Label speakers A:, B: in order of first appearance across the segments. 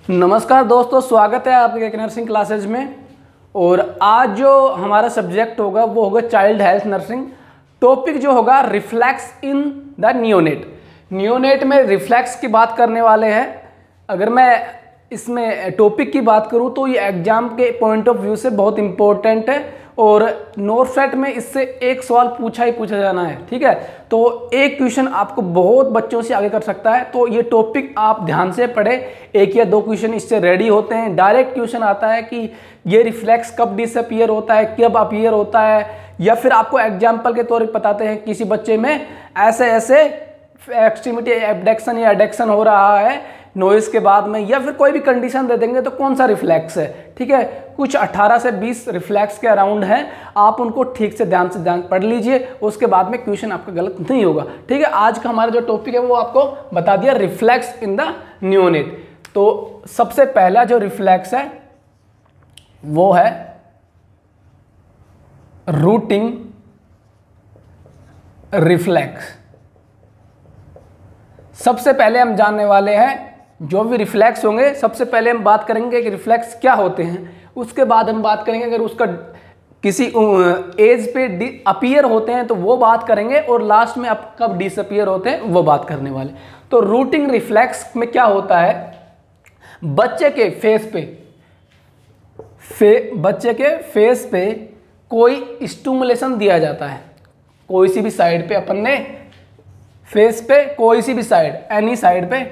A: नमस्कार दोस्तों, स्वागत है आपके एक नर्सिंग क्लासेज में। और आज जो हमारा सब्जेक्ट होगा वो होगा चाइल्ड हेल्थ नर्सिंग। टॉपिक जो होगा reflex in the neonate. Neonate में रिफ्लेक्स की बात करने वाले हैं। अगर मैं इसमें टॉपिक की बात करूं तो ये एग्जाम के पॉइंट ऑफ व्यू से बहुत इंपॉर्टेंट है और नोरसेट में इससे एक सवाल पूछा ही पूछा जाना है। ठीक है, तो एक क्वेश्चन आपको बहुत बच्चों से आगे कर सकता है, तो ये टॉपिक आप ध्यान से पढ़े। एक या दो क्वेश्चन इससे रेडी होते हैं। डायरेक्ट क्वेश्चन आता है कि ये रिफ्लेक्स कब डिसअपीयर होता है, कब अपीयर होता है, या फिर आपको एग्जाम्पल के तौर पर बताते हैं किसी बच्चे में ऐसे ऐसे एक्सट्रीमिटी एबडक्शन या एडक्शन हो रहा है नॉइज के बाद में, या फिर कोई भी कंडीशन दे देंगे तो कौन सा रिफ्लेक्स है। ठीक है, कुछ 18 से 20 रिफ्लेक्स के अराउंड हैं, आप उनको ठीक से ध्यान पढ़ लीजिए, उसके बाद में क्वेश्चन आपका गलत नहीं होगा। ठीक है, आज का हमारा जो टॉपिक है वो आपको बता दिया, रिफ्लेक्स इन द नियोनेट। तो सबसे पहला जो रिफ्लेक्स है वो है रूटिंग रिफ्लेक्स। सबसे पहले हम जानने वाले हैं जो भी रिफ्लेक्स होंगे, सबसे पहले हम बात करेंगे कि रिफ्लेक्स क्या होते हैं। उसके बाद हम बात करेंगे अगर उसका किसी एज पे अपीयर होते हैं तो वो बात करेंगे, और लास्ट में अब कब डिसअपीयर होते हैं वो बात करने वाले। तो रूटिंग रिफ्लेक्स में क्या होता है, बच्चे के फेस पे कोई स्टिमुलेशन दिया जाता है। कोई सी भी साइड पे अपन ने फेस पे कोई सी भी साइड, एनी साइड पे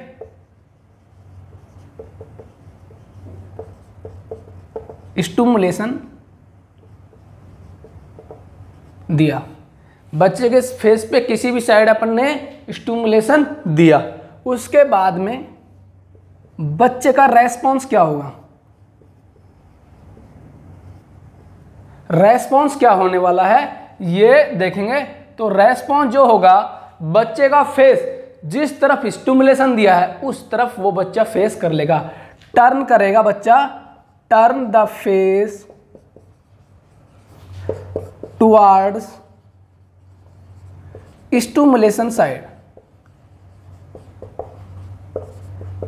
A: स्टिमुलेशन दिया। बच्चे के फेस पे किसी भी साइड अपन ने स्टिमुलेशन दिया, उसके बाद में बच्चे का रेस्पॉन्स क्या होगा। रेस्पॉन्स क्या होने वाला है ये देखेंगे। तो रेस्पॉन्स जो होगा, बच्चे का फेस जिस तरफ स्टिमुलेशन दिया है उस तरफ वो बच्चा फेस कर लेगा, टर्न करेगा बच्चा, turn the face towards stimulation side.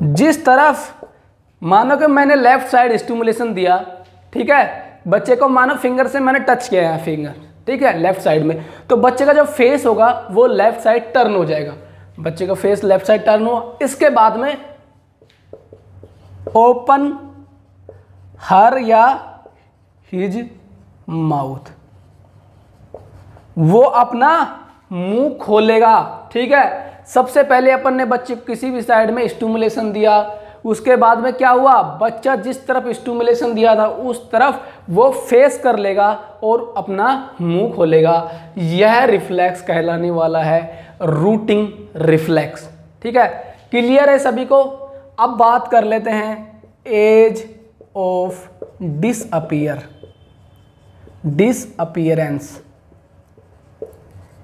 A: जिस तरफ मानो कि मैंने लेफ्ट साइड स्टिमुलेशन दिया, ठीक है, बच्चे को मानो फिंगर से मैंने टच किया है, फिंगर, ठीक है, लेफ्ट साइड में, तो बच्चे का जो फेस होगा वो लेफ्ट साइड टर्न हो जाएगा। बच्चे का फेस लेफ्ट साइड टर्न हुआ, इसके बाद में ओपन हर या हिज माउथ, वो अपना मुंह खोलेगा। ठीक है, सबसे पहले अपन ने बच्चे को किसी भी साइड में स्टिमुलेशन दिया, उसके बाद में क्या हुआ, बच्चा जिस तरफ स्टिमुलेशन दिया था उस तरफ वो फेस कर लेगा और अपना मुंह खोलेगा। यह रिफ्लेक्स कहलाने वाला है रूटिंग रिफ्लेक्स। ठीक है, क्लियर है सभी को। अब बात कर लेते हैं एज ऑफ डिसअपीयरेंस।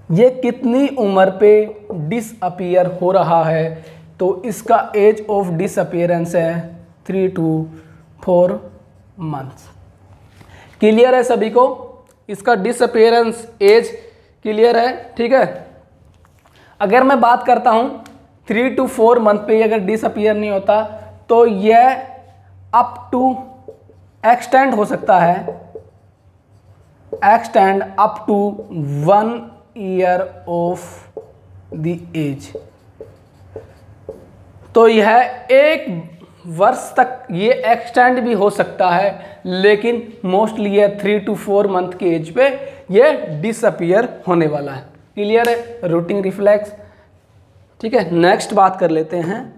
A: ये कितनी उम्र पे डिसअपीयर हो रहा है, तो इसका एज ऑफ डिसअपीयरेंस है 3 to 4 मंथ्स। क्लियर है सभी को, इसका डिसअपीयरेंस एज क्लियर है। ठीक है, अगर मैं बात करता हूं 3 to 4 मंथ पे अगर डिसअपीयर नहीं होता तो यह अप टू एक्सटेंड हो सकता है, extend up to 1 year of the age. तो यह 1 वर्ष तक ये एक्सटेंड भी हो सकता है, लेकिन मोस्टली ये 3 to 4 मंथ के एज पे ये डिसअपीयर होने वाला है। क्लियर है रूटिंग रिफ्लेक्स। ठीक है, नेक्स्ट बात कर लेते हैं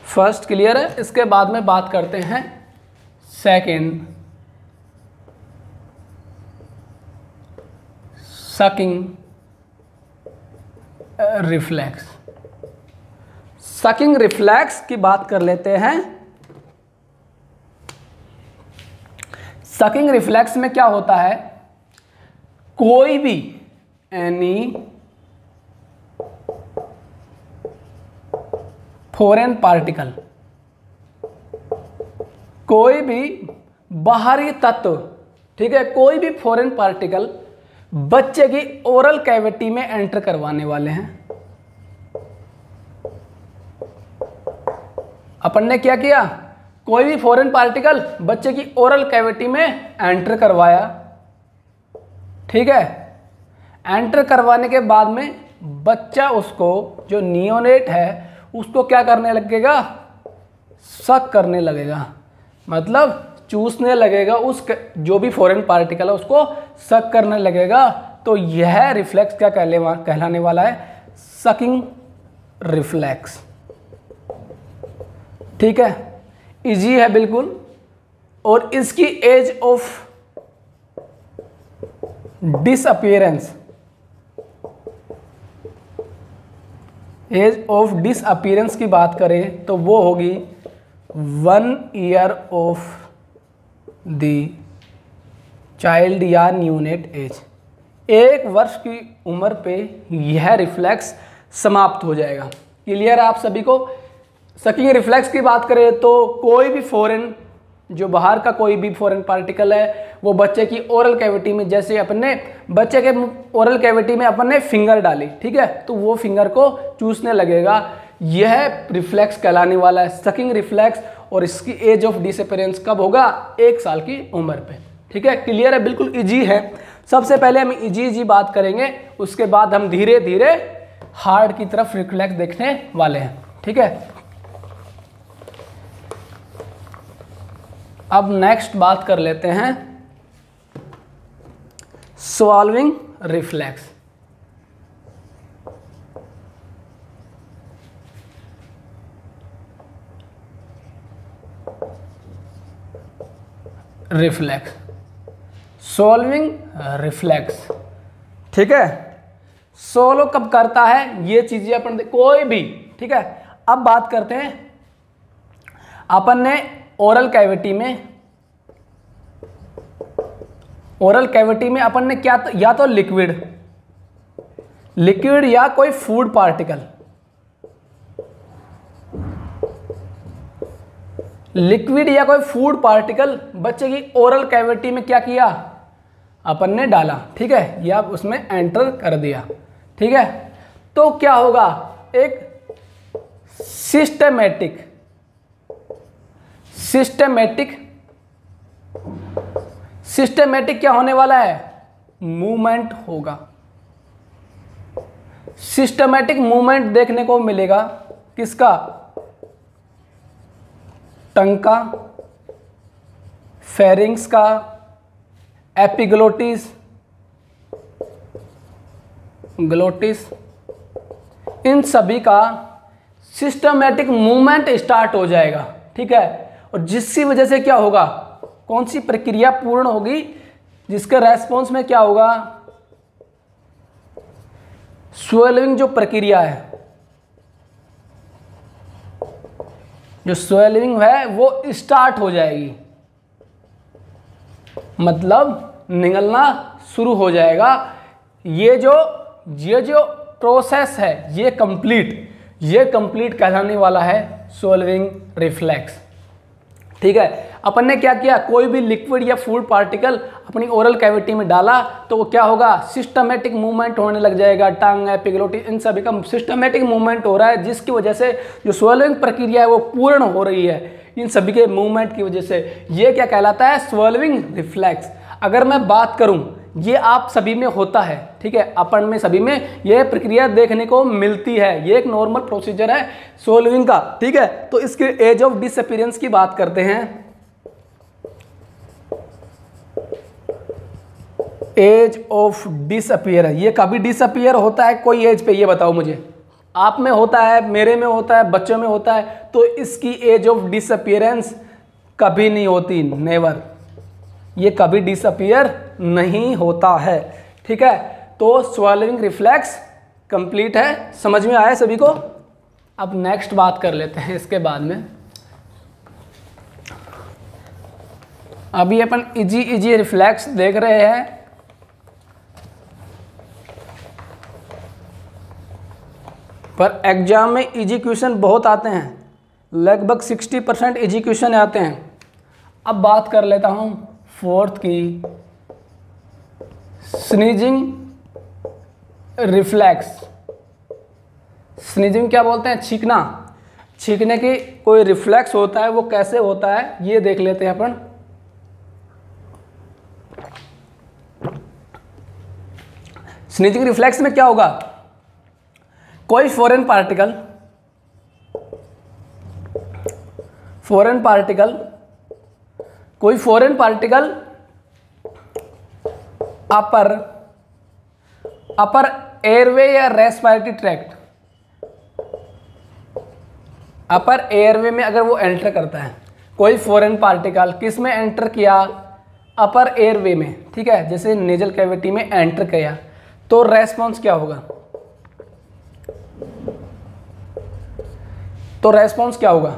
A: फर्स्ट। क्लियर है, इसके बाद में बात करते हैं second, sucking reflex. Sucking reflex की बात कर लेते हैं। सकिंग रिफ्लेक्स में क्या होता है, कोई भी एनी फॉरेन पार्टिकल, कोई भी बाहरी तत्व, ठीक है, कोई भी फॉरेन पार्टिकल बच्चे की ओरल कैविटी में एंटर करवाने वाले हैं। अपन ने क्या किया, कोई भी फॉरेन पार्टिकल बच्चे की ओरल कैविटी में एंटर करवाया, ठीक है। एंटर करवाने के बाद में बच्चा उसको, जो नियोनेट है, उसको क्या करने लगेगा, सक करने लगेगा, मतलब चूसने लगेगा, उस जो भी फॉरेन पार्टिकल है उसको सक करने लगेगा। तो यह रिफ्लेक्स क्या कहलाने वाला है, सकिंग रिफ्लेक्स, ठीक है। इजी है बिल्कुल। और इसकी age of disappearance, age of disappearance की बात करें तो वो होगी 1 ईयर ऑफ द चाइल्ड या न्यूनेट एज। 1 वर्ष की उम्र पे यह रिफ्लेक्स समाप्त हो जाएगा। क्लियर है आप सभी को। सकिंग रिफ्लेक्स की बात करें तो कोई भी फॉरेन, जो बाहर का कोई भी फॉरेन पार्टिकल है, वो बच्चे की ओरल कैविटी में, जैसे अपन ने बच्चे के ओरल कैविटी में अपन ने फिंगर डाली, ठीक है, तो वो फिंगर को चूसने लगेगा। यह रिफ्लेक्स कहलाने वाला है सकिंग रिफ्लेक्स। और इसकी एज ऑफ डिसअपीयरेंस कब होगा, 1 साल की उम्र पे, ठीक है। क्लियर है, बिल्कुल इजी है। सबसे पहले हम इजी बात करेंगे, उसके बाद हम धीरे धीरे हार्ड की तरफ रिफ्लेक्स देखने वाले हैं, ठीक है। अब नेक्स्ट बात कर लेते हैं स्वॉल्विंग रिफ्लेक्स। रिफ्लेक्स, स्वॉल्विंग रिफ्लेक्स, ठीक है। सोलो कब करता है, ये चीजें अपन कोई भी, ठीक है। अब बात करते हैं, अपन ने ओरल कैविटी में अपन ने क्या, या तो लिक्विड या कोई फूड पार्टिकल, लिक्विड या कोई फूड पार्टिकल बच्चे की ओरल कैविटी में क्या किया, अपन ने डाला, ठीक है, या उसमें एंटर कर दिया, ठीक है। तो क्या होगा, एक सिस्टेमेटिक क्या होने वाला है, मूवमेंट होगा। सिस्टेमेटिक मूवमेंट देखने को मिलेगा किसका, टंग का, फेरिंग्स का, एपिग्लोटिस, ग्लोटिस, इन सभी का सिस्टमैटिक मूवमेंट स्टार्ट हो जाएगा, ठीक है। और जिसकी वजह से क्या होगा, कौन सी प्रक्रिया पूर्ण होगी, जिसके रेस्पॉन्स में क्या होगा, स्वेलिंग जो प्रक्रिया है, जो स्वेलिंग है वो स्टार्ट हो जाएगी, मतलब निगलना शुरू हो जाएगा। ये जो प्रोसेस है ये कंप्लीट कहलाने वाला है स्वॉल्विंग रिफ्लेक्स, ठीक है। अपन ने क्या किया, कोई भी लिक्विड या फूड पार्टिकल अपनी ओरल कैविटी में डाला तो वो क्या होगा, सिस्टमेटिक मूवमेंट होने लग जाएगा। टंग, एपिग्लोटिस, इन सभी का सिस्टमेटिक मूवमेंट हो रहा है, जिसकी वजह से जो स्वॉल्विंग प्रक्रिया है वो पूर्ण हो रही है इन सभी के मूवमेंट की वजह से। ये क्या कहलाता है, स्वॉल्विंग रिफ्लेक्स। अगर मैं बात करूं, ये आप सभी में होता है, ठीक है, अपन में सभी में यह प्रक्रिया देखने को मिलती है। ये एक नॉर्मल प्रोसीजर है स्वॉल्विंग का, ठीक है। तो इसके एज ऑफ डिसअपीयरेंस की बात करते हैं। एज ऑफ डिसअपीयर, ये कभी डिसअपीयर होता है कोई एज पे, ये बताओ मुझे। आप में होता है, मेरे में होता है, बच्चों में होता है, तो इसकी एज ऑफ डिसअपीयरेंस कभी नहीं होती, नेवर। ये कभी डिसअपीयर नहीं होता है, ठीक है। तो स्वॉल्विंग रिफ्लेक्स कंप्लीट है, समझ में आया सभी को। अब नेक्स्ट बात कर लेते हैं इसके बाद में। अभी अपन इजी रिफ्लेक्स देख रहे हैं, पर एग्जाम में इजी क्वेश्चन बहुत आते हैं, लगभग 60% इजी क्वेश्चन आते हैं। अब बात कर लेता हूँ 4th की स्नीजिंग रिफ्लेक्स। स्नीजिंग क्या बोलते हैं? छींकना। छींकने की कोई रिफ्लेक्स होता है, वो कैसे होता है ये देख लेते हैं अपन। स्नीजिंग रिफ्लेक्स में क्या होगा? कोई फॉरेन पार्टिकल कोई फॉरेन पार्टिकल अपर एयरवे या रेस्पिरेटरी ट्रैक्ट, अपर एयरवे में अगर वो एंटर करता है, कोई फॉरेन पार्टिकल किस में एंटर किया? अपर एयरवे में, ठीक है, जैसे नेजल कैविटी में एंटर किया, तो रेस्पॉन्स क्या होगा?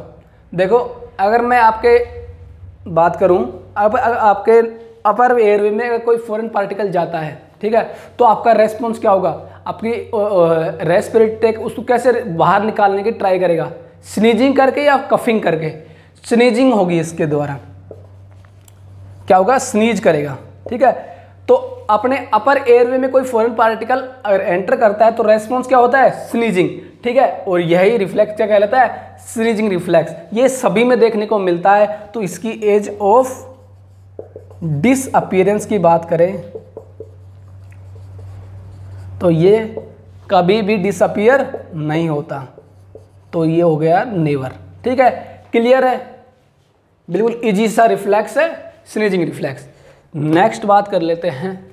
A: देखो, अगर मैं आपके बात करूं, अब आपके अपर एयरवे में अगर कोई फॉरेन पार्टिकल जाता है, ठीक है, तो आपका रेस्पॉन्स क्या होगा? आपकी रेस्पिरेटरी ट्रैक्ट उसको कैसे बाहर निकालने की ट्राई करेगा? स्नीजिंग करके या कफिंग करके? स्नीजिंग होगी इसके द्वारा। क्या होगा? स्नीज करेगा, ठीक है। तो अपने अपर एयरवे में कोई फॉरेन पार्टिकल अगर एंटर करता है तो रेस्पॉन्स क्या होता है? स्नीजिंग, ठीक है। और यही रिफ्लेक्स क्या कहलाता है? Sneezing reflex. ये सभी में देखने को मिलता है। तो इसकी एज ऑफ डिसअपीयरेंस की बात करें तो ये कभी भी डिसअपीयर नहीं होता, तो ये हो गया नेवर, ठीक है। क्लियर है? बिल्कुल इजी सा रिफ्लेक्स है स्नीजिंग रिफ्लेक्स। नेक्स्ट बात कर लेते हैं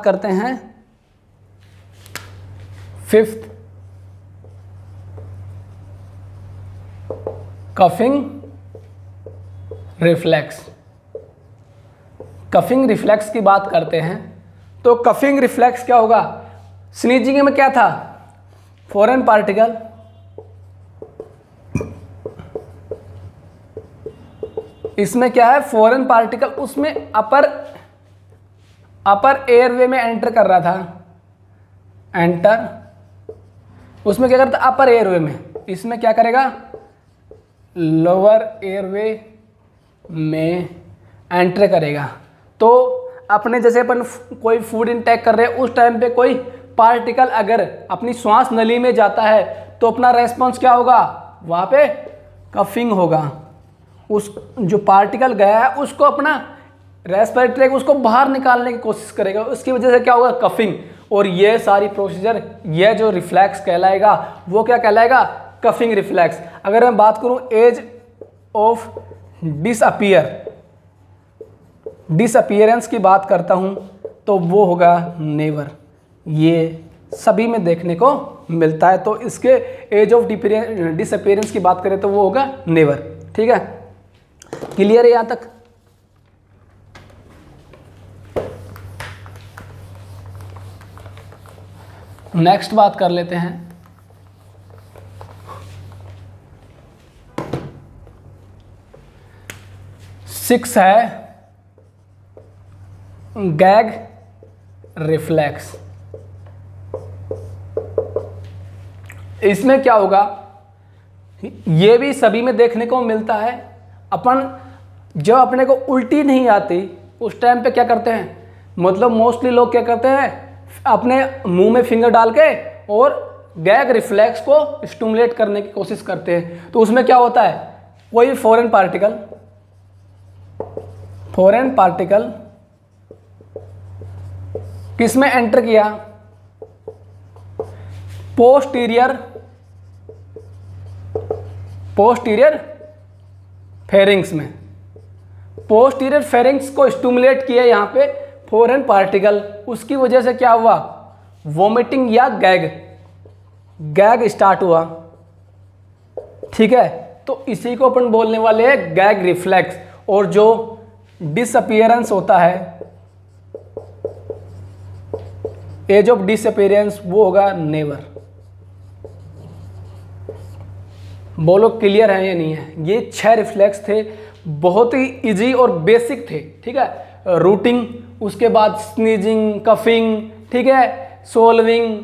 A: करते हैं fifth, coughing reflex. Coughing reflex की बात करते हैं तो कफिंग रिफ्लेक्स क्या होगा? स्नीजिंग में क्या था? फॉरेन पार्टिकल इसमें क्या है? फॉरेन पार्टिकल उसमें अपर एयरवे में एंटर कर रहा था, एंटर, उसमें क्या करता? अपर एयरवे में। इसमें क्या करेगा? लोअर एयरवे में एंटर करेगा। तो अपने जैसे अपन कोई फूड इंटेक कर रहे हैं, उस टाइम पे कोई पार्टिकल अगर अपनी श्वास नली में जाता है तो अपना रेस्पॉन्स क्या होगा? वहाँ पे कफिंग होगा। उस जो पार्टिकल गया है उसको अपना रेस्पिरेटरी ट्रैक्ट उसको बाहर निकालने की कोशिश करेगा, उसकी वजह से क्या होगा? कफिंग। और ये सारी प्रोसीजर, ये जो रिफ्लेक्स कहलाएगा वो क्या कहलाएगा? Coughing reflex. अगर मैं बात करूं एज ऑफ डिसअपीयरेंस की बात करता हूं तो वो होगा नेवर। ये सभी में देखने को मिलता है, तो इसके एज ऑफ डिसअपीयरेंस की बात करें तो वो होगा नेवर, ठीक है। क्लियर है यहां तक? नेक्स्ट बात कर लेते हैं सिक्स है गैग रिफ्लेक्स। इसमें क्या होगा? ये भी सभी में देखने को मिलता है। अपन जब अपने को उल्टी नहीं आती उस टाइम पे क्या करते हैं? मतलब मोस्टली लोग क्या करते हैं? अपने मुंह में फिंगर डाल के और गैग रिफ्लेक्स को स्टिमुलेट करने की कोशिश करते हैं। तो उसमें क्या होता है? कोई फॉरेन पार्टिकल किस में एंटर किया? पोस्टीरियर फेरिंग्स में। पोस्टीरियर फेरिंग्स को स्टिमुलेट किया यहाँ पे फॉरेन पार्टिकल, उसकी वजह से क्या हुआ? वोमिटिंग या गैग स्टार्ट हुआ, ठीक है। तो इसी को अपन बोलने वाले हैं गैग रिफ्लेक्स। और जो डिसअपीयरेंस होता है, एज ऑफ डिसअपीयरेंस, वो होगा नेवर। बोलो क्लियर है या नहीं है? ये 6 रिफ्लेक्स थे, बहुत ही इजी और बेसिक थे, ठीक है। रूटिंग, उसके बाद स्नीजिंग, कफिंग, ठीक है, सोल्विंग,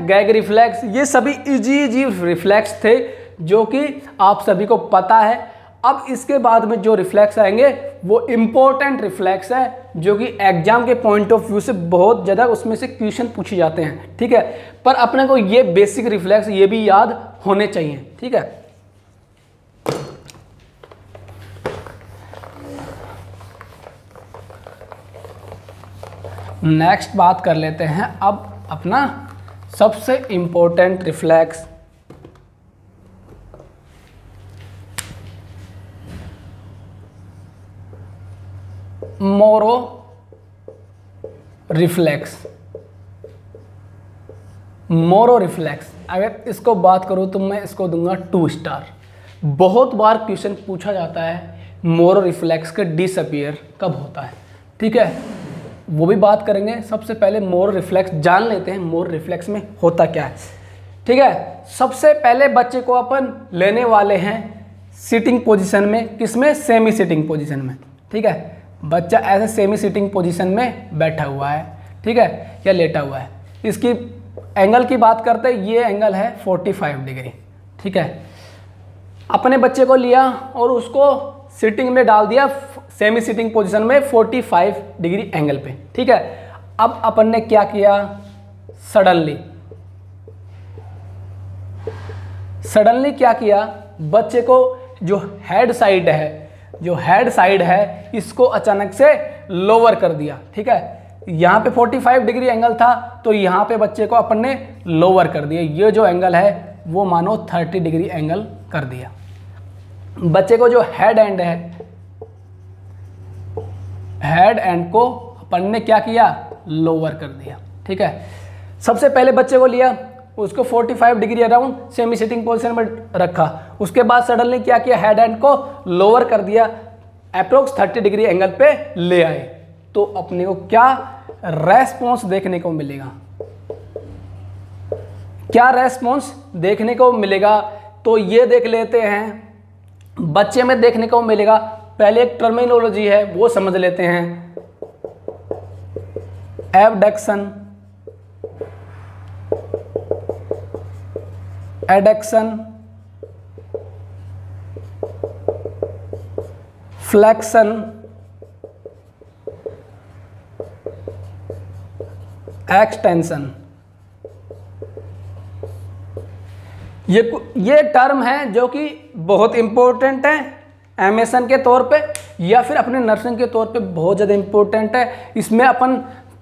A: गैग रिफ्लेक्स, ये सभी इजी रिफ्लेक्स थे जो कि आप सभी को पता है। अब इसके बाद में जो रिफ्लेक्स आएंगे वो इम्पोर्टेंट रिफ्लेक्स है, जो कि एग्जाम के पॉइंट ऑफ व्यू से बहुत ज़्यादा उसमें से क्वेश्चन पूछे जाते हैं, ठीक है। पर अपने को ये बेसिक रिफ्लेक्स ये भी याद होने चाहिए, ठीक है। नेक्स्ट बात कर लेते हैं अब अपना सबसे important reflex, Moro reflex. Moro reflex अगर इसको बात करूँ तो मैं इसको दूंगा 2 स्टार। बहुत बार क्वेश्चन पूछा जाता है मोरो रिफ्लेक्स का डिसअपीयर कब होता है, ठीक है, वो भी बात करेंगे। सबसे पहले मोरो रिफ्लेक्स जान लेते हैं, मोरो रिफ्लेक्स में होता क्या है, ठीक है। सबसे पहले बच्चे को अपन लेने वाले हैं सिटिंग पोजीशन में, किसमें, सेमी सिटिंग पोजीशन में, ठीक है। बच्चा ऐसे सेमी सिटिंग पोजीशन में बैठा हुआ है, ठीक है, या लेटा हुआ है। इसकी एंगल की बात करते हैं, ये एंगल है 45 डिग्री, ठीक है। अपने बच्चे को लिया और उसको सिटिंग में डाल दिया सेमी सिटिंग पोजीशन में 45 डिग्री एंगल पे, ठीक है। अब अपन ने क्या किया, सडनली क्या किया, बच्चे को जो हेड साइड है इसको अचानक से लोअर कर दिया, ठीक है। यहाँ पे 45 डिग्री एंगल था तो यहाँ पे बच्चे को अपन ने लोअर कर दिया, ये जो एंगल है वो मानो 30 डिग्री एंगल कर दिया। बच्चे को जो हेड एंड को अपन ने क्या किया, लोअर कर दिया, ठीक है। सबसे पहले बच्चे को लिया, उसको 45 degree around semi sitting position में रखा, उसके बाद सडनली क्या किया, हेड एंड को लोअर कर दिया, अप्रोक्स 30 डिग्री एंगल पे ले आए। तो अपने को क्या रेस्पॉन्स देखने को मिलेगा, तो ये देख लेते हैं। बच्चे में देखने को मिलेगा, पहले एक टर्मिनोलॉजी है वो समझ लेते हैं, एबडक्शन, एडक्शन, फ्लेक्शन, एक्सटेंशन। ये टर्म है जो कि बहुत इंपॉर्टेंट है एमएसएन के तौर पे या फिर अपने नर्सिंग के तौर पे बहुत ज़्यादा इंपॉर्टेंट है। इसमें अपन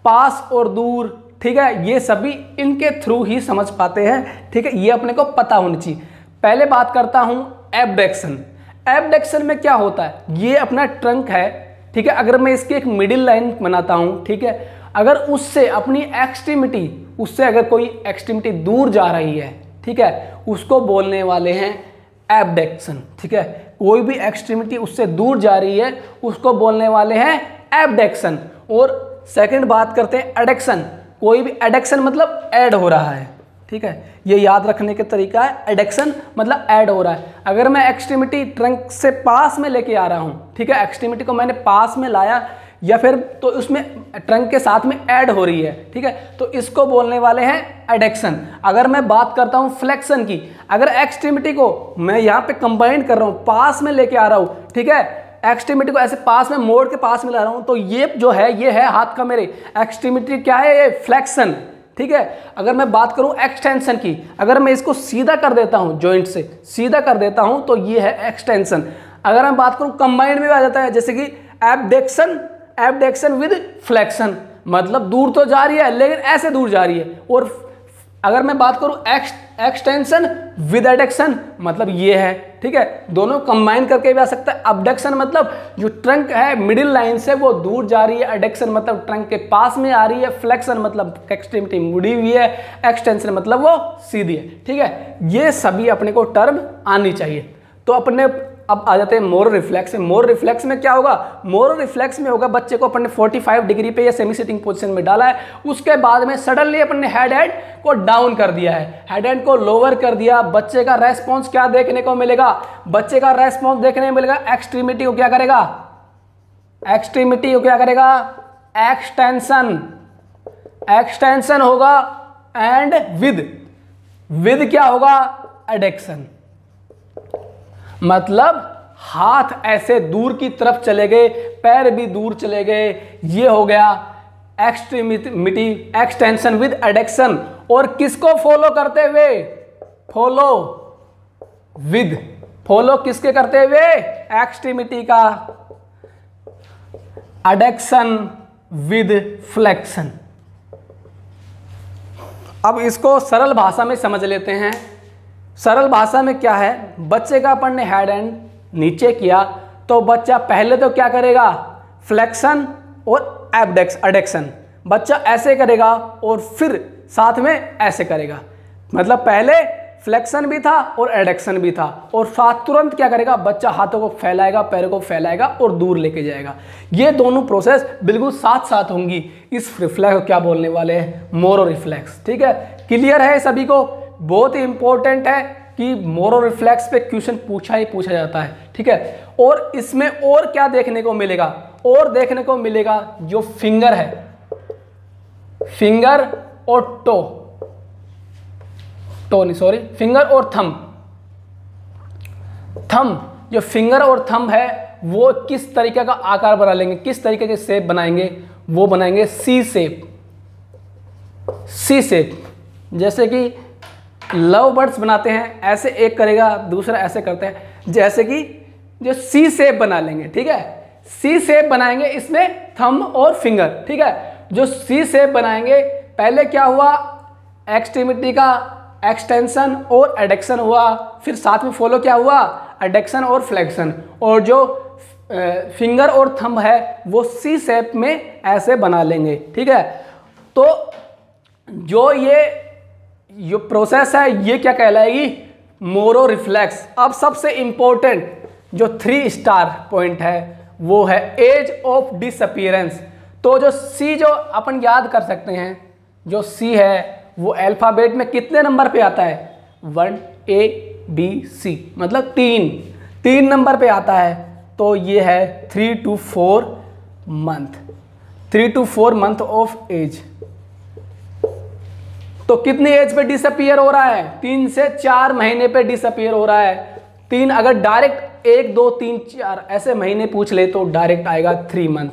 A: पास और दूर, ठीक है, ये सभी इनके थ्रू ही समझ पाते हैं, ठीक है, ये अपने को पता होनी चाहिए। पहले बात करता हूं एबडक्शन। एबडक्शन में क्या होता है, ये अपना ट्रंक है, ठीक है। अगर मैं इसकी एक मिडिल लाइन बनाता हूं, ठीक है, अगर उससे अपनी एक्सट्रीमिटी, उससे अगर कोई एक्सट्रीमिटी दूर जा रही है, ठीक है, उसको बोलने वाले हैं एबडक्शन, ठीक है। कोई भी एक्सट्रीमिटी उससे दूर जा रही है उसको बोलने वाले हैं एबडक्शन। और सेकंड बात करते हैं एडक्शन। कोई भी एडक्शन मतलब ऐड हो रहा है, ठीक है, ये याद रखने का तरीका है, एडक्शन मतलब ऐड हो रहा है। अगर मैं एक्सट्रीमिटी ट्रंक से पास में लेके आ रहा हूँ, ठीक है, एक्सट्रीमिटी को मैंने पास में लाया या फिर तो उसमें ट्रंक के साथ में ऐड हो रही है, ठीक है, तो इसको बोलने वाले हैं एडक्शन। अगर मैं बात करता हूँ फ्लेक्शन की, अगर एक्सट्रीमिटी को मैं यहाँ पे कंबाइन कर रहा हूँ, पास में लेके आ रहा हूँ, ठीक है, एक्सट्रीमिटी को ऐसे पास में मोड़ के पास में ला रहा हूँ, तो ये जो है ये है हाथ का मेरे एक्सट्रीमिटी, क्या है ये, फ्लेक्शन, ठीक है। अगर मैं बात करूँ एक्सटेंशन की, अगर मैं इसको सीधा कर देता हूँ, जॉइंट से सीधा कर देता हूँ, तो ये है एक्सटेंशन। अगर मैं बात करूँ कंबाइंड में आ जाता है, जैसे कि एबडक्शन विद फ्लेक्शन, मतलब दूर तो जा रही है लेकिन ऐसे दूर जा रही है। और अगर मैं बात करूं एक्सटेंशन विद एडक्शन, मतलब ये है, ठीक है, दोनों कंबाइन करके भी आ सकता है। अबडक्शन मतलब जो ट्रंक है मिडिल लाइन से वो दूर जा रही है, एडक्शन मतलब ट्रंक के पास में आ रही है, फ्लेक्शन मतलब एक्सट्रीमिटी मुड़ी हुई है, एक्सटेंशन मतलब वो सीधी है, ठीक है। ये सभी अपने को टर्म आनी चाहिए। तो अपने अब आ जाते हैं मोरो रिफ्लेक्स में। मोरो रिफ्लेक्स में क्या होगा, मोरो रिफ्लेक्स में होगा बच्चे को अपन ने 45 डिग्री पे या सेमी सिटिंग पोजीशन में डाला है, उसके बाद में सडनली अपन ने हेड एंड को डाउन कर दिया है, हेड एंड को लोअर कर दिया। बच्चे का रेस्पॉन्स क्या देखने को मिलेगा, बच्चे का रेस्पॉन्स देखने को मिलेगा, एक्सट्रीमिटी को क्या करेगा, एक्सट्रीमिटी को क्या करेगा, एक्सटेंशन होगा, एंड विद क्या होगा, एडक्शन, मतलब हाथ ऐसे दूर की तरफ चले गए, पैर भी दूर चले गए, ये हो गया एक्सट्रीमिटी एक्सटेंशन विद एडक्शन। और किसको फॉलो करते हुए? फॉलो किसके करते हुए? एक्सट्रीमिटी का, एडक्शन विद फ्लेक्शन। अब इसको सरल भाषा में समझ लेते हैं। सरल भाषा में क्या है, बच्चे का अपन ने हेड एंड नीचे किया तो बच्चा पहले तो क्या करेगा? फ्लेक्शन और एडक्शन। बच्चा ऐसे करेगा और फिर साथ में ऐसे करेगा, मतलब पहले फ्लेक्शन भी था और एडक्शन भी था, और साथ तुरंत क्या करेगा? बच्चा हाथों को फैलाएगा, पैरों को फैलाएगा और दूर लेके जाएगा। ये दोनों प्रोसेस बिल्कुल साथ साथ होंगी। इस रिफ्लेक्स को क्या बोलने वाले हैं? Moro reflex. ठीक है, क्लियर है सभी को? बहुत ही इंपॉर्टेंट है कि मोरो रिफ्लेक्स पे क्वेश्चन पूछा जाता है। ठीक है, और इसमें और क्या देखने को मिलेगा? और देखने को मिलेगा जो फिंगर है, फिंगर और फिंगर और थंब। जो फिंगर और थंब है वो किस तरीके का आकार बना लेंगे, किस तरीके के शेप बनाएंगे? वो बनाएंगे सी शेप। जैसे कि लव बर्ड्स बनाते हैं, ऐसे एक करेगा, दूसरा ऐसे करते हैं, जैसे कि जो सी शेप बना लेंगे। ठीक है, सी शेप बनाएंगे, इसमें थंब और फिंगर। ठीक है, जो सी शेप बनाएंगे, पहले क्या हुआ? एक्सट्रीमिटी का एक्सटेंशन और एडक्शन हुआ, फिर साथ में फॉलो क्या हुआ? एडक्शन और फ्लेक्शन। और जो फिंगर और थंब है वो सी शेप में ऐसे बना लेंगे। ठीक है, तो जो प्रोसेस है ये क्या कहलाएगी? Moro reflex. अब सबसे इंपॉर्टेंट जो 3 स्टार पॉइंट है वो है एज ऑफ डिसअपीयरेंस। तो जो सी जो अपन याद कर सकते हैं, जो सी है वो अल्फाबेट में कितने नंबर पे आता है? 1 A B C, मतलब 3 नंबर पे आता है। तो ये है 3 to 4 month, 3 to 4 month of age. तो कितनी एज पे डिसअपीयर हो रहा है? 3 से 4 महीने पे डिसअपीयर हो रहा है। 3 अगर डायरेक्ट 1 2 3 4 ऐसे महीने पूछ ले तो डायरेक्ट आएगा 3 मंथ।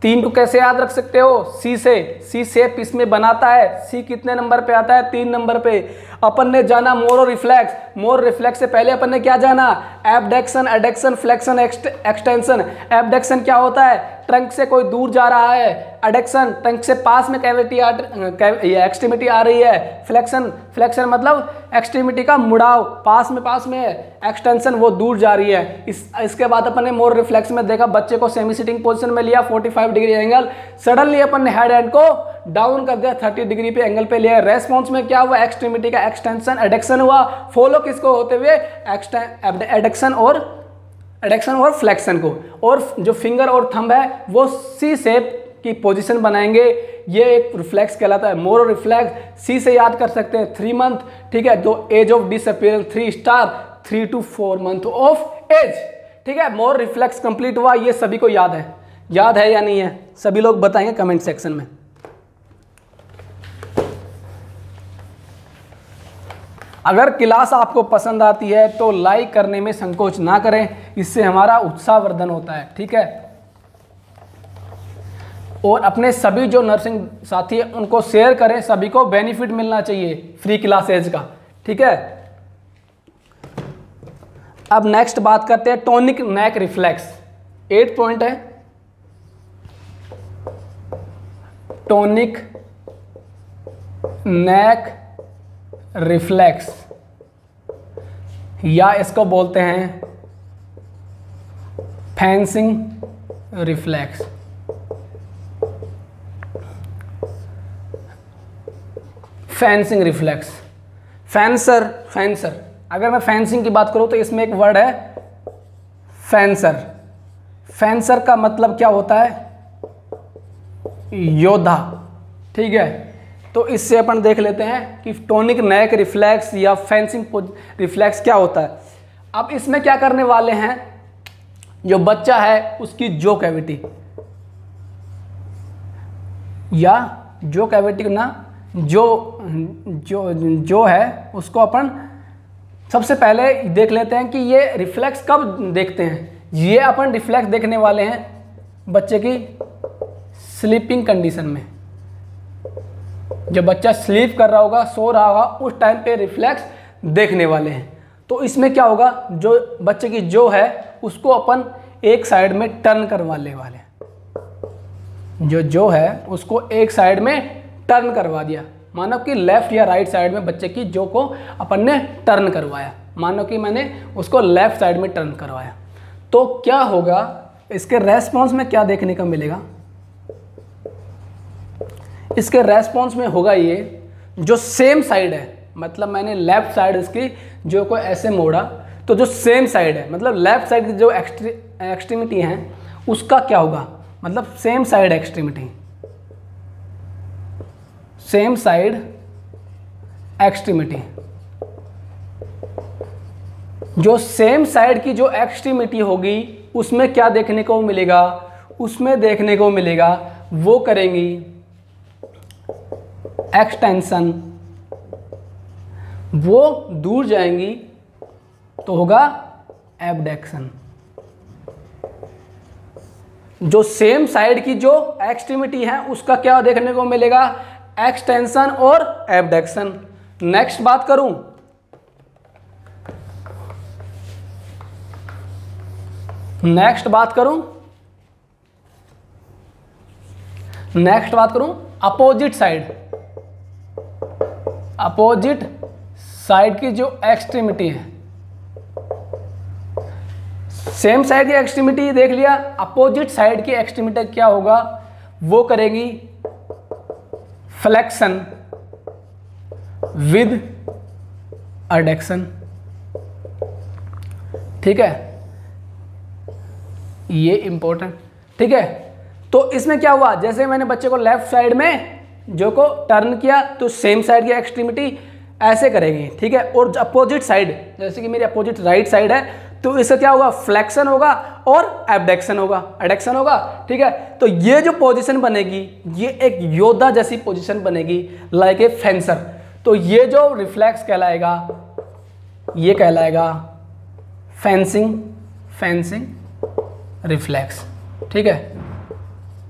A: 3 को कैसे याद रख सकते हो? सी से, सी शेप इसमें बनाता है। सी कितने नंबर पे आता है? 3 नंबर पे। अपन ने जाना मोरो रिफ्लेक्स। मोरो रिफ्लेक्स से पहले अपन ने क्या जाना? Abduction, adduction, flexion, extension. Abduction क्या होता है? ट्रंक से कोई दूर जा रहा है। एडक्शन ट्रंक से पास में एक्सट्रीमिटी आ रही है। फ्लेक्शन मतलब एक्सट्रीमिटी का मुड़ाव, पास में है। एक्सटेंशन वो दूर जा रही है। इसके बाद अपन ने मोर रिफ्लेक्स में देखा, बच्चे को सेमी सिटिंग पोजीशन में लिया, 45 डिग्री एंगल। सडनली अपन ने हेड एंड को डाउन कर दिया, 30 डिग्री पे एंगल पे लिया। रेस्पॉन्स में क्या हुआ? एक्सट्रीमिटी का एक्सटेंशन, एडक्शन हुआ। फॉलो किसको होते हुए? एडक्शन और फ्लेक्शन को। और जो फिंगर और थंब है वो सी शेप की पोजीशन बनाएंगे। ये एक रिफ्लेक्स कहलाता है, मोरो रिफ्लेक्स। सी से याद कर सकते हैं 3 मंथ। ठीक है, जो age of disappearance 3 star, 3 to 4 month of age. ठीक है, मोरो रिफ्लेक्स कंप्लीट हुआ। ये सभी को याद है या नहीं है? सभी लोग बताएंगे कमेंट सेक्शन में। अगर क्लास आपको पसंद आती है तो लाइक करने में संकोच ना करें, इससे हमारा उत्साहवर्धन होता है। ठीक है, और अपने सभी जो नर्सिंग साथी हैं उनको शेयर करें, सभी को बेनिफिट मिलना चाहिए फ्री क्लासेज का। ठीक है, अब नेक्स्ट बात करते हैं टोनिक नेक रिफ्लेक्स। 8 पॉइंट है टोनिक नेक रिफ्लेक्स, या इसको बोलते हैं fencing reflex. Fencing reflex, fencer. अगर मैं फेंसिंग की बात करूं तो इसमें एक वर्ड है फेंसर। फेंसर का मतलब क्या होता है? योद्धा। ठीक है, तो इससे अपन देख लेते हैं कि टोनिक नेक रिफ्लेक्स या फेंसिंग रिफ्लेक्स क्या होता है। अब इसमें क्या करने वाले हैं, जो बच्चा है उसकी जो कैविटी या जो कैविटी ना जो है उसको अपन सबसे पहले देख लेते हैं कि ये रिफ्लेक्स कब देखते हैं। ये अपन रिफ्लेक्स देखने वाले हैं बच्चे की स्लीपिंग कंडीशन में। जब बच्चा स्लीप कर रहा होगा, सो रहा होगा, उस टाइम पे रिफ्लेक्स देखने वाले हैं। तो इसमें क्या होगा, जो बच्चे की जो है उसको अपन एक साइड में टर्न करवाने वाले हैं। जो है उसको एक साइड में टर्न करवा दिया। मानो कि लेफ्ट या राइट साइड में बच्चे की जो को अपन ने टर्न करवाया। मानो कि मैंने उसको लेफ्ट साइड में टर्न करवाया, तो क्या होगा, इसके रेस्पॉन्स में क्या देखने को मिलेगा। इसके रेस्पॉन्स में होगा ये, जो सेम साइड है, मतलब मैंने लेफ्ट साइड इसकी जो को ऐसे मोड़ा, तो जो सेम साइड है मतलब लेफ्ट साइड की जो एक्सट्रीमिटी है उसका क्या होगा, मतलब same side extremity, same side extremity, जो सेम साइड की जो एक्सट्रीमिटी होगी उसमें क्या देखने को मिलेगा, उसमें देखने को मिलेगा वो करेंगी एक्सटेंशन, वो दूर जाएंगी तो होगा एबडक्शन। जो सेम साइड की जो एक्सट्रीमिटी है उसका क्या देखने को मिलेगा, एक्सटेंशन और एबडक्शन। नेक्स्ट बात करूं, नेक्स्ट बात करूं अपोजिट साइड की जो एक्सट्रीमिटी है, सेम साइड की एक्सट्रीमिटी देख लिया, अपोजिट साइड की एक्सट्रीमिटी क्या होगा, वो करेगी फ्लेक्शन विद एडक्शन। ठीक है, ये इंपॉर्टेंट। ठीक है, तो इसमें क्या हुआ, जैसे मैंने बच्चे को लेफ्ट साइड में जो को टर्न किया तो सेम साइड की एक्सट्रीमिटी ऐसे करेगी। ठीक है, और अपोजिट साइड, जैसे कि मेरी अपोजिट राइट साइड है, तो इससे क्या होगा, फ्लेक्शन होगा और एबडक्शन होगा। ठीक है, तो ये जो पोजीशन बनेगी ये एक योद्धा जैसी पोजीशन बनेगी, लाइक ए फेंसर। तो ये जो रिफ्लेक्स कहलाएगा ये कहलाएगा फेंसिंग रिफ्लेक्स। ठीक है,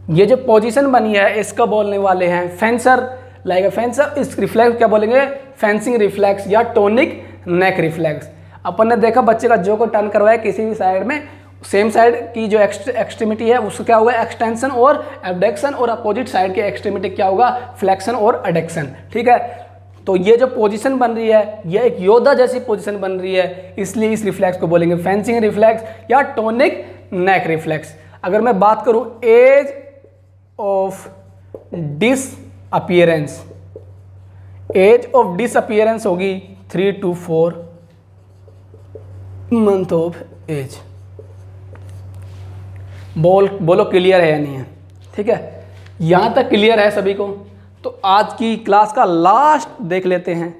A: ये जो पोजीशन बनी है इसको बोलने वाले हैं फेंसर, लाइक ए फेंसर। इस रिफ्लेक्स क्या बोलेंगे, फेंसिंग रिफ्लेक्स या टोनिक नेक रिफ्लेक्स। अपन ने देखा बच्चे का जो को टर्न करवाया किसी भी साइड में, सेम साइड की जो एक्सट्रीमिटी है उसको क्या होगा, एक्सटेंशन और एबडक्शन, और अपोजिट साइड की एक्सट्रीमिटी क्या होगा, फ्लेक्शन और एडक्शन। ठीक है, तो ये जो पोजीशन बन रही है ये एक योद्धा जैसी पोजीशन बन रही है, इसलिए इस रिफ्लेक्स को बोलेंगे फेंसिंग रिफ्लेक्स या टोनिक नेक रिफ्लेक्स। अगर मैं बात करूं age of disappearance, age of disappearance होगी 3 to 4 मंथ ऑफ एज। बोलो क्लियर है या नहीं है। ठीक है, यहां तक क्लियर है सभी को। तो आज की क्लास का लास्ट देख लेते हैं।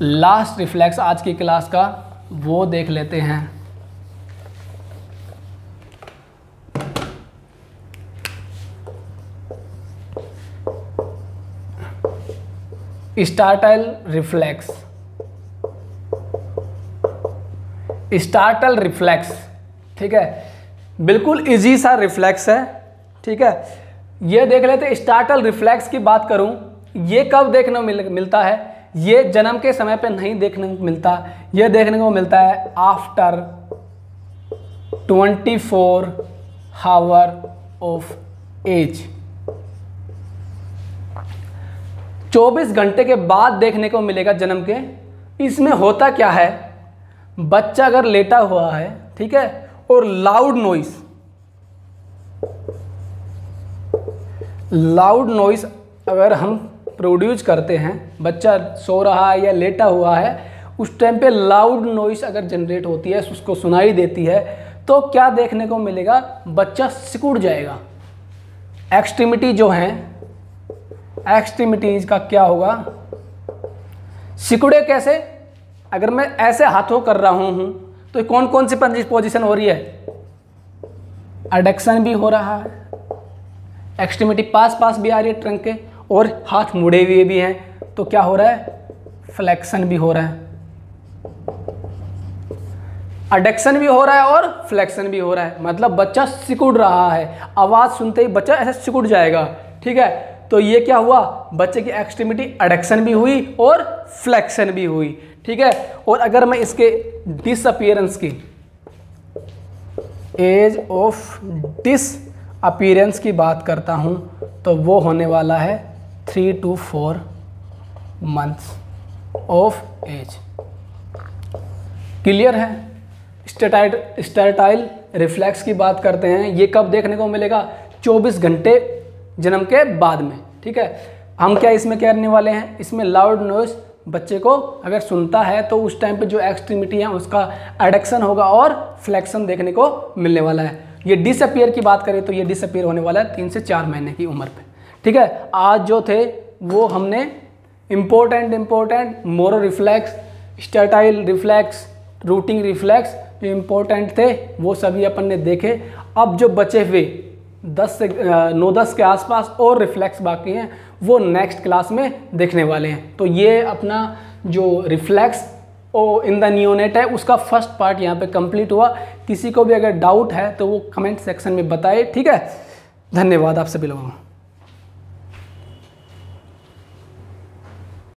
A: लास्ट रिफ्लेक्स आज की क्लास का वो देख लेते हैं। Startle reflex. ठीक है, बिल्कुल इजी सा रिफ्लेक्स है। ठीक है, ये देख लेते हैं। स्टार्टल रिफ्लेक्स की बात करूं, ये कब देखने को मिलता है, ये जन्म के समय पे नहीं देखने को मिलता, ये देखने को मिलता है आफ्टर 24 आवर ऑफ एज। 24 घंटे के बाद देखने को मिलेगा जन्म के। इसमें होता क्या है, बच्चा अगर लेटा हुआ है, ठीक है, और लाउड नॉइस अगर हम प्रोड्यूस करते हैं, बच्चा सो रहा है या लेटा हुआ है, उस टाइम पे लाउड नॉइस अगर जनरेट होती है, उसको सुनाई देती है, तो क्या देखने को मिलेगा, बच्चा सिकुड़ जाएगा। एक्सट्रीमिटी जो है, एक्सट्रीमिटीज का क्या होगा, सिकुड़े कैसे, अगर मैं ऐसे हाथों कर रहा हूं तो कौन कौन सी पोजीशन हो रही है, एडक्शन भी हो रहा है, एक्सट्रीमिटी पास भी आ रही है ट्रंक के, और हाथ मुड़े हुए भी हैं, तो क्या हो रहा है, फ्लेक्शन भी हो रहा है, एडक्शन भी हो रहा है और फ्लेक्शन भी हो रहा है, मतलब बच्चा सिकुड़ रहा है, आवाज़ सुनते ही बच्चा ऐसे सिकुड़ जाएगा। ठीक है, तो ये क्या हुआ, बच्चे की एक्सट्रीमिटी एडक्शन भी हुई और फ्लेक्शन भी हुई। ठीक है, और अगर मैं इसके डिसअपीयरेंस की, एज ऑफ डिसअपीयरेंस की बात करता हूं, तो वो होने वाला है 3 to 4 months of age. Clear है। स्टेटाइल रिफ्लेक्स की बात करते हैं, ये कब देखने को मिलेगा, 24 घंटे जन्म के बाद में। ठीक है, हम क्या इसमें करने वाले हैं, इसमें लाउड नॉइस बच्चे को अगर सुनता है तो उस टाइम पे जो एक्सट्रीमिटी है उसका एडक्शन होगा और फ्लेक्शन देखने को मिलने वाला है। ये डिसअपीयर की बात करें तो ये डिसअपीयर होने वाला है 3 से 4 महीने की उम्र पे। ठीक है, आज जो थे वो हमने important Moro reflex, startle reflex, rooting reflex जो इम्पोर्टेंट थे वो सभी अपन ने देखे। अब जो बचे हुए 9-10 के आसपास और रिफ्लेक्स बाकी हैं वो नेक्स्ट क्लास में देखने वाले हैं। तो ये अपना जो रिफ्लेक्स इन द नियोनेट है उसका फर्स्ट पार्ट यहाँ पे कंप्लीट हुआ। किसी को भी अगर डाउट है तो वो कमेंट सेक्शन में बताए। ठीक है, धन्यवाद आप सभी लोगों को।